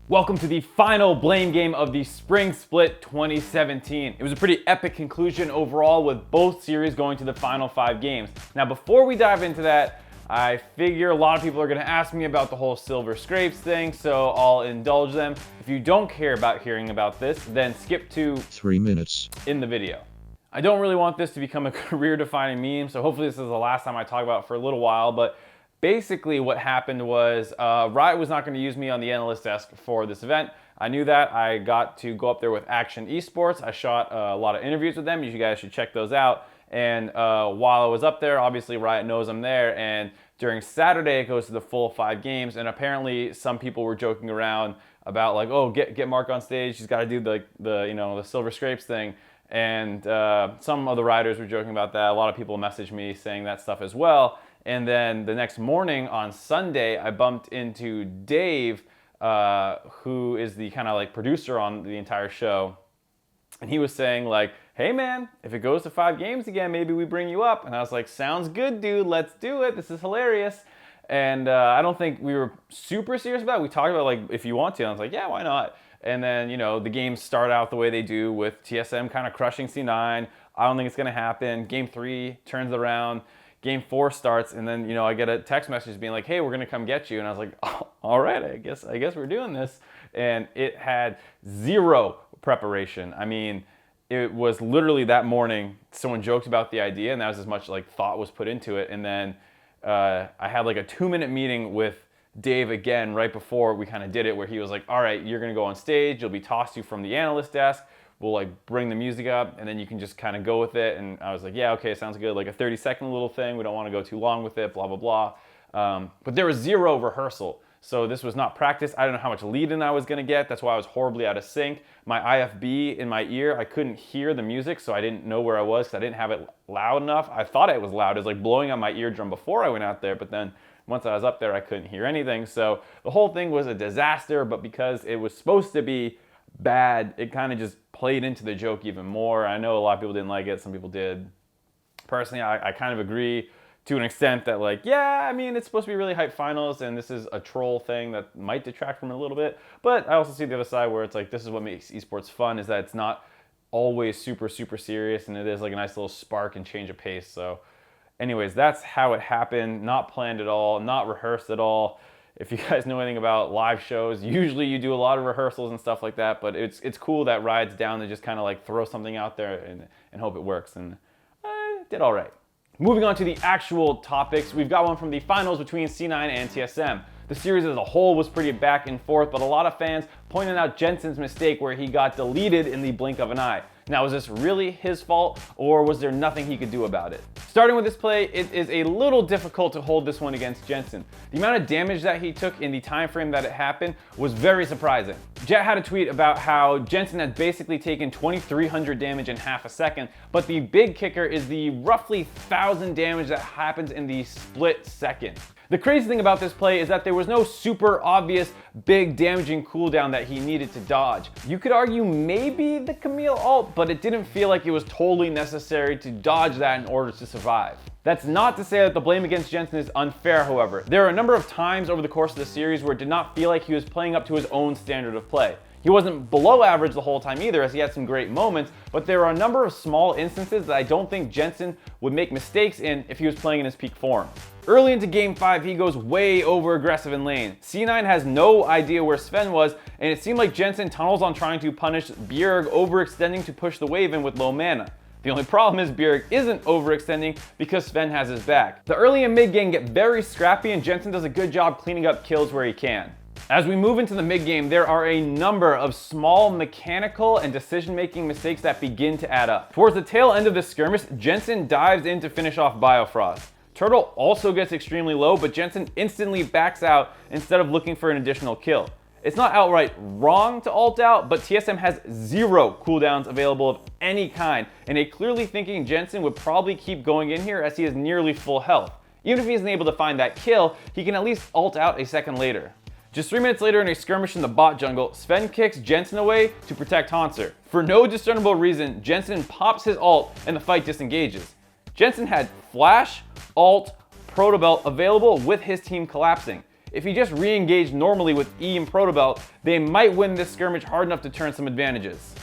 Welcome to the final blame game of the Spring Split 2017. It was a pretty epic conclusion overall with both series going to the final 5 games. Now before we dive into that, I figure a lot of people are going to ask me about the whole silver scrapes thing, so I'll indulge them. If you don't care about hearing about this, then skip to 3 minutes in the video. I don't really want this to become a career-defining meme, so hopefully this is the last time I talk about it for a little while, but basically what happened was Riot was not going to use me on the analyst desk for this event. I knew that. I got to go up there with Action Esports. I shot a lot of interviews with them. You guys should check those out. And while I was up there, obviously Riot knows I'm there. And during Saturday, it goes to the full 5 games. And apparently some people were joking around about like, oh, get Mark on stage. He's got to do the silver scrapes thing. And some of the riders were joking about that. A lot of people messaged me saying that stuff as well. And then the next morning on Sunday, I bumped into Dave, who is the kind of like producer on the entire show. And he was saying like, hey man, if it goes to 5 games again, maybe we bring you up. And I was like, sounds good, dude, let's do it. This is hilarious. And I don't think we were super serious about it. We talked about like, if you want to. And I was like, yeah, why not? And then, you know, the games start out the way they do with TSM kind of crushing C9. I don't think it's going to happen. Game 3 turns around. Game 4 starts, and then, you know, I get a text message being like, hey, we're gonna come get you. And I was like, oh, all right, I guess we're doing this. And it had zero preparation. I mean, it was literally that morning, someone joked about the idea, and that was as much like thought was put into it. And then I had like a 2-minute meeting with Dave again right before we kind of did it, where he was like, all right, you're gonna go on stage, you'll be tossed to from the analyst desk. We'll like bring the music up and then you can just kind of go with it. And I was like, yeah, okay, sounds good. Like a 30-second little thing. We don't want to go too long with it, blah, blah, blah. But there was zero rehearsal. So this was not practice. I don't know how much lead-in I was going to get. That's why I was horribly out of sync. My IFB in my ear, I couldn't hear the music, so I didn't know where I was because I didn't have it loud enough. I thought it was loud. It was like blowing on my eardrum before I went out there, but then once I was up there, I couldn't hear anything. So the whole thing was a disaster, but because it was supposed to be bad, it kind of just played into the joke even more. I know a lot of people didn't like it, some people did. Personally, I kind of agree to an extent that like, yeah, I mean, it's supposed to be really hype finals and this is a troll thing that might detract from it a little bit. But I also see the other side where it's like, this is what makes esports fun, is that it's not always super, super serious, and it is like a nice little spark and change of pace. So anyways, that's how it happened. Not planned at all, not rehearsed at all. If you guys know anything about live shows, usually you do a lot of rehearsals and stuff like that, but it's cool that Riot's down to just kind of like throw something out there and hope it works, and I did all right. Moving on to the actual topics, we've got one from the finals between C9 and TSM. The series as a whole was pretty back and forth, but a lot of fans pointed out Jensen's mistake where he got deleted in the blink of an eye. Now, was this really his fault, or was there nothing he could do about it? Starting with this play, it is a little difficult to hold this one against Jensen. The amount of damage that he took in the time frame that it happened was very surprising. Jet had a tweet about how Jensen had basically taken 2,300 damage in half a second, but the big kicker is the roughly 1,000 damage that happens in the split second. The crazy thing about this play is that there was no super obvious big damaging cooldown that he needed to dodge. You could argue maybe the Camille ult, but it didn't feel like it was totally necessary to dodge that in order to survive. That's not to say that the blame against Jensen is unfair, however. There are a number of times over the course of the series where it did not feel like he was playing up to his own standard of play. He wasn't below average the whole time either, as he had some great moments, but there are a number of small instances that I don't think Jensen would make mistakes in if he was playing in his peak form. Early into Game 5, he goes way over aggressive in lane. C9 has no idea where Sven was, and it seemed like Jensen tunnels on trying to punish Bjerg overextending to push the wave in with low mana. The only problem is Bjerg isn't overextending because Sven has his back. The early and mid game get very scrappy, and Jensen does a good job cleaning up kills where he can. As we move into the mid game, there are a number of small mechanical and decision-making mistakes that begin to add up. Towards the tail end of the skirmish, Jensen dives in to finish off Biofrost. Turtle also gets extremely low, but Jensen instantly backs out instead of looking for an additional kill. It's not outright wrong to ult out, but TSM has 0 cooldowns available of any kind, and a clearly thinking Jensen would probably keep going in here as he is nearly full health. Even if he isn't able to find that kill, he can at least ult out a second later. Just 3 minutes later in a skirmish in the bot jungle, Sven kicks Jensen away to protect Hanser. For no discernible reason, Jensen pops his ult and the fight disengages. Jensen had flash, ult, proto belt available with his team collapsing. if he just re-engaged normally with E and Protobelt, they might win this skirmish hard enough to turn some advantages.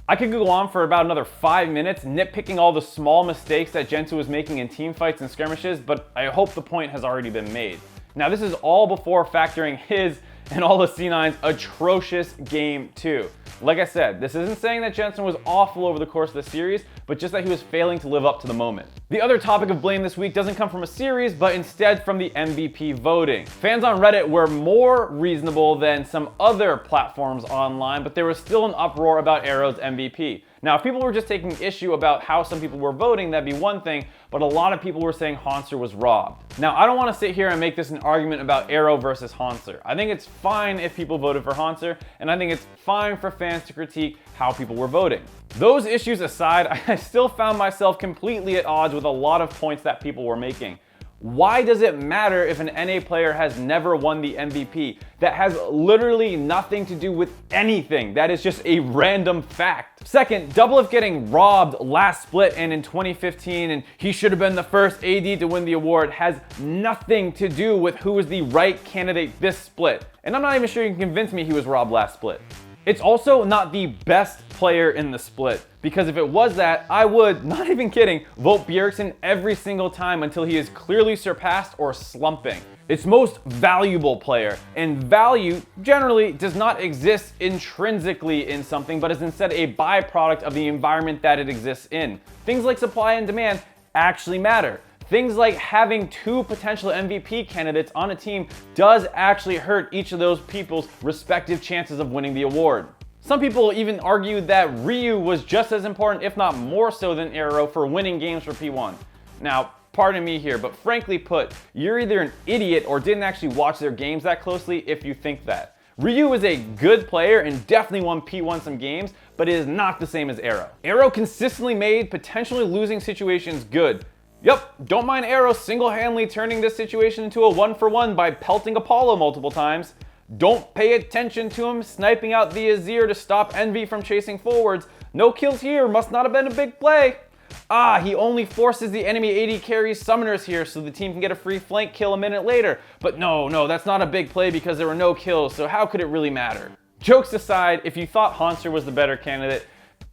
I could go on for about another 5 minutes nitpicking all the small mistakes that Jensen was making in team fights and skirmishes, but I hope the point has already been made. Now this is all before factoring his and all the C9's atrocious game 2. Like I said, this isn't saying that Jensen was awful over the course of the series, but just that he was failing to live up to the moment. The other topic of blame this week doesn't come from a series, but instead from the MVP voting. Fans on Reddit were more reasonable than some other platforms online, but there was still an uproar about Arrow's MVP. Now, if people were just taking issue about how some people were voting, that'd be one thing, but a lot of people were saying Haunter was robbed. Now, I don't want to sit here and make this an argument about Arrow versus Haunter. I think it's fine if people voted for Haunter, and I think it's fine for fans to critique how people were voting. Those issues aside, I still found myself completely at odds with a lot of points that people were making. Why does it matter if an NA player has never won the MVP? That has literally nothing to do with anything. That is just a random fact. Second, Doublelift getting robbed last split and in 2015 and he should have been the first AD to win the award has nothing to do with who was the right candidate this split. And I'm not even sure you can convince me he was robbed last split. It's also not the best player in the split, because if it was that, I would, not even kidding, vote Bjergsen every single time until he is clearly surpassed or slumping. It's most valuable player, and value generally does not exist intrinsically in something, but is instead a byproduct of the environment that it exists in. Things like supply and demand actually matter. Things like having 2 potential MVP candidates on a team does actually hurt each of those people's respective chances of winning the award. Some people even argue that Ryu was just as important, if not more so than Arrow, for winning games for P1. Now, pardon me here, but frankly put, you're either an idiot or didn't actually watch their games that closely if you think that. Ryu is a good player and definitely won P1 some games, but it is not the same as Arrow. Arrow consistently made potentially losing situations good. Yep, don't mind Arrow single-handedly turning this situation into a 1-for-1 by pelting Apollo multiple times. Don't pay attention to him sniping out the Azir to stop Envy from chasing forwards. No kills here, must not have been a big play. Ah, he only forces the enemy AD carries summoners here so the team can get a free flank kill a minute later. But no, that's not a big play because there were no kills, so how could it really matter? Jokes aside, if you thought Haunter was the better candidate,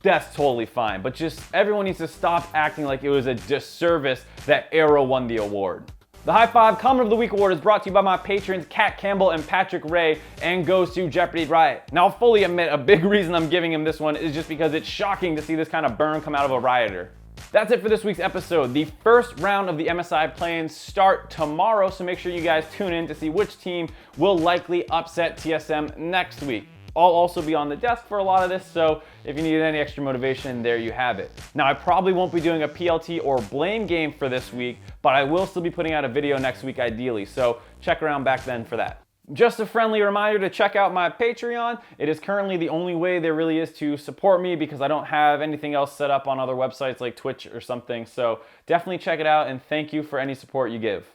that's totally fine, but just everyone needs to stop acting like it was a disservice that Arrow won the award. The High 5 Comment of the Week award is brought to you by my patrons Kat Campbell and Patrick Ray and goes to Jeopardy Riot. Now I'll fully admit a big reason I'm giving him this one is just because it's shocking to see this kind of burn come out of a Rioter. That's it for this week's episode. The first round of the MSI play-ins start tomorrow, so make sure you guys tune in to see which team will likely upset TSM next week. I'll also be on the desk for a lot of this, so if you need any extra motivation, there you have it. Now, I probably won't be doing a PLT or blame game for this week, but I will still be putting out a video next week ideally, so check around back then for that. Just a friendly reminder to check out my Patreon. It is currently the only way there really is to support me because I don't have anything else set up on other websites like Twitch or something, so definitely check it out and thank you for any support you give.